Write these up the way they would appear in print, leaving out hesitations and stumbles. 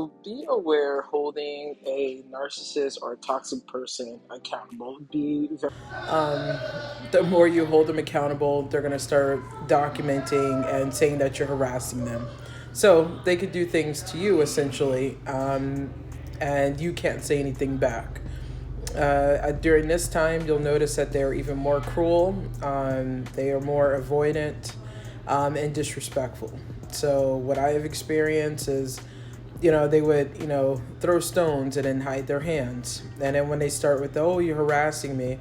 So be aware holding a narcissist or a toxic person accountable. Be very The more you hold them accountable, they're going to start documenting and saying that you're harassing them. So they could do things to you essentially, and you can't say anything back. During this time, you'll notice that they're even more cruel. They are more avoidant and disrespectful. So what I have experienced is, they would, throw stones and then hide their hands. And then when they start with, oh, you're harassing me,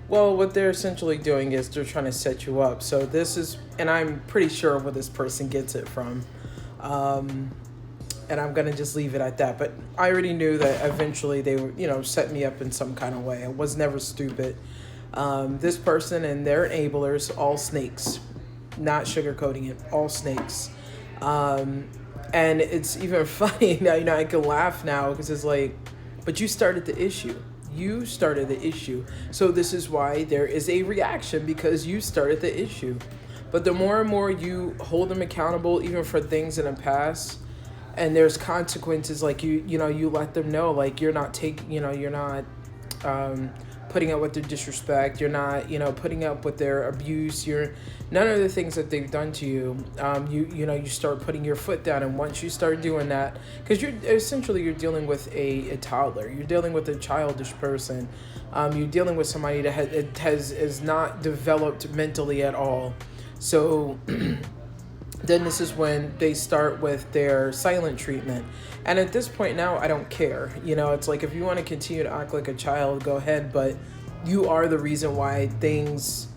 well, what they're essentially doing is they're trying to set you up. So this is, and I'm pretty sure where this person gets it from. Um, and I'm gonna just leave it at that. But I already knew that eventually they would, set me up in some kind of way. I was never stupid. This person and their enablers, all snakes, not sugarcoating it, all snakes. Um, and it's even funny now. I can laugh now because it's like, but you started the issue. You started the issue. So this is why there is a reaction, because you started the issue. But the more and more you hold them accountable, even for things in the past, and there's consequences, like you let them know, like you're not taking, you're not putting up with their disrespect, you're not, putting up with their abuse, you're none of the things that they've done to you. You start putting your foot down, and once you start doing that, because you're dealing with a toddler, you're dealing with a childish person, you're dealing with somebody that has is not developed mentally at all. So then this is when they start with their silent treatment. And at this point now, I don't care. It's like, if you want to continue to act like a child, go ahead, but you are the reason why things,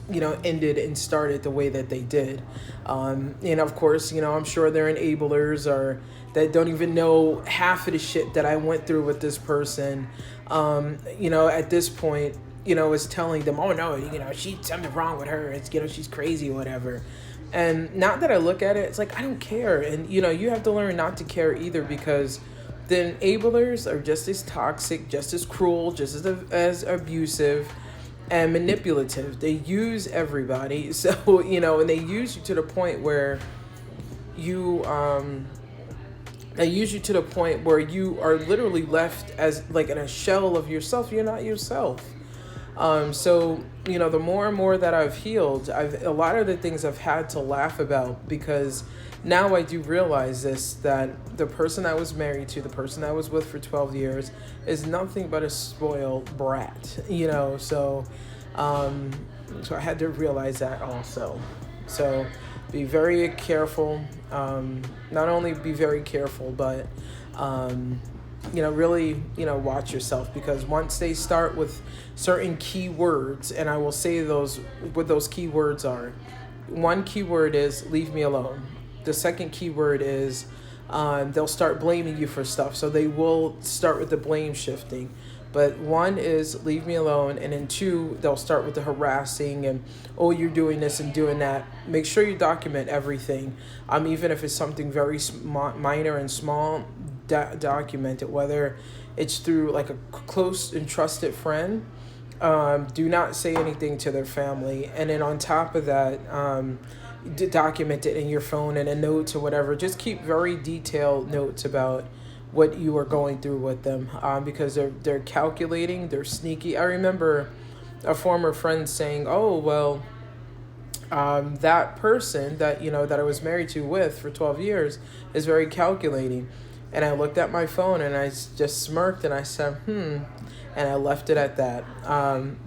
ended and started the way that they did. And of course, I'm sure they're enablers or that don't even know half of the shit that I went through with this person. At this point, is telling them, oh no, she's something wrong with her. It's, she's crazy or whatever. And not that I look at it, it's like, I don't care. And, you have to learn not to care either, because the enablers are just as toxic, just as cruel, just as abusive and manipulative. They use everybody. So, and they use you to the point where you are literally left as like in a shell of yourself. You're not yourself. So, the more and more that I've healed, a lot of the things I've had to laugh about, because now I do realize this, that the person I was married to, the person I was with for 12 years, is nothing but a spoiled brat, so I had to realize that also. So be very careful, not only be very careful, but, really, watch yourself, because once they start with certain keywords, and I will say what those keywords are. One keyword is leave me alone. The second keyword is they'll start blaming you for stuff. So they will start with the blame shifting. But one is leave me alone, and then two, they'll start with the harassing and, oh, you're doing this and doing that. Make sure you document everything. Even if it's something very minor and small, document it, whether it's through like a close and trusted friend. Do not say anything to their family, and then on top of that, document it in your phone and a note or whatever. Just keep very detailed notes about what you are going through with them, because they're calculating, they're sneaky. I remember a former friend saying, oh well, that person that I was married to with for 12 years is very calculating. And I looked at my phone and I just smirked and I said, and I left it at that.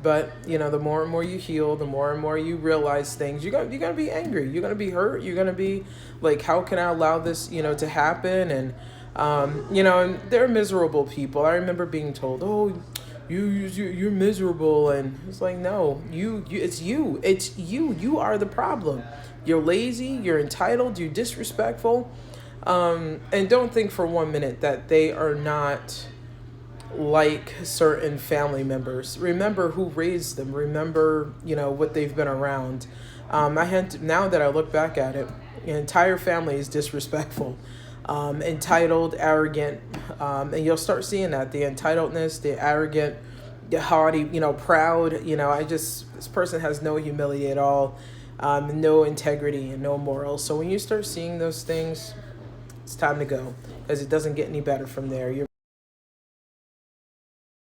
But the more and more you heal, the more and more you realize things, you're gonna be angry, you're gonna be hurt, you're gonna be like, how can I allow this, to happen? And and they're miserable people. I remember being told, oh, you're miserable, and it's like, no, it's you are the problem. You're lazy, you're entitled, you're disrespectful. And don't think for 1 minute that they are not like certain family members. Remember who raised them. Remember, what they've been around. Now that I look back at it, the entire family is disrespectful, entitled, arrogant, and you'll start seeing that, the entitledness, the arrogant, the haughty, proud. This person has no humility at all, no integrity and no morals. So when you start seeing those things, it's time to go. because it doesn't get any better from there. You're